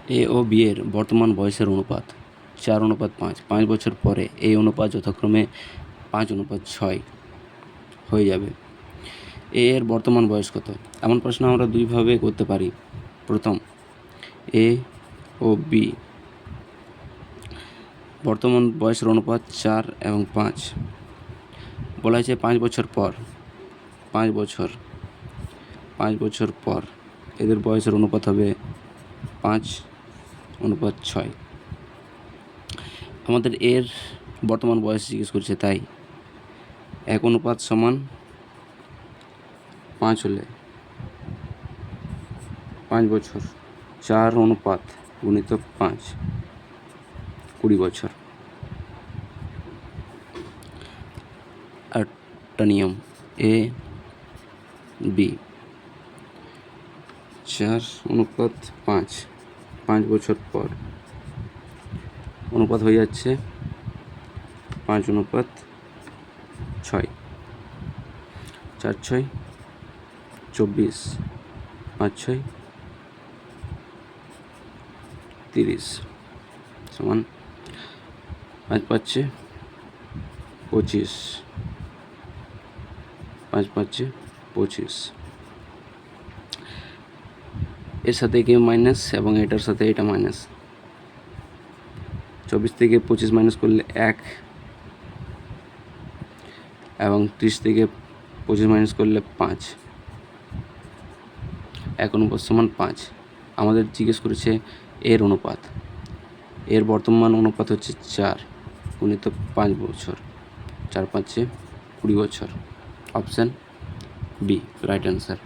এ ও B এর বর্তমান বয়সের অনুপাত 4:5। 5 বছর পরে এই অনুপাত যথাক্রমে 5:6 হয়ে যাবে। এ এর বর্তমান বয়স কত? এমন প্রশ্ন আমরা দুইভাবে করতে পারি। প্রথম, এ ও বি বর্তমান বয়সের অনুপাত 4 এবং 5। বলা হয়েছে 5 বছর পর 5 বছর পর এদের বয়সের অনুপাত হবে 5:6। আমাদের এর বর্তমান বয়স জিজ্ঞেস করছে, তাই 1:5 হলে 5 বছর, 4:5 20 বছর। একটা নিয়ম, এ বি 4:5 5 বছর পর অনুপাত হয়ে যাচ্ছে 5:6। 4×6 24, 5×6 30 সমান 5×5 25, 5×5 25। এর সাথে কি মাইনাস এবং এটার সাথে এটা মাইনাস। 24 থেকে 25 মাইনাস করলে 1 এবং 30 থেকে 25 মাইনাস করলে 5। 1 অনুপাত সমান 5। আমাদের জিজ্ঞেস করেছে এর অনুপাত। এর বর্তমান অনুপাত হচ্ছে 4 গুণিত 5 বছর, 4×5 20 বছর। Option B right answer.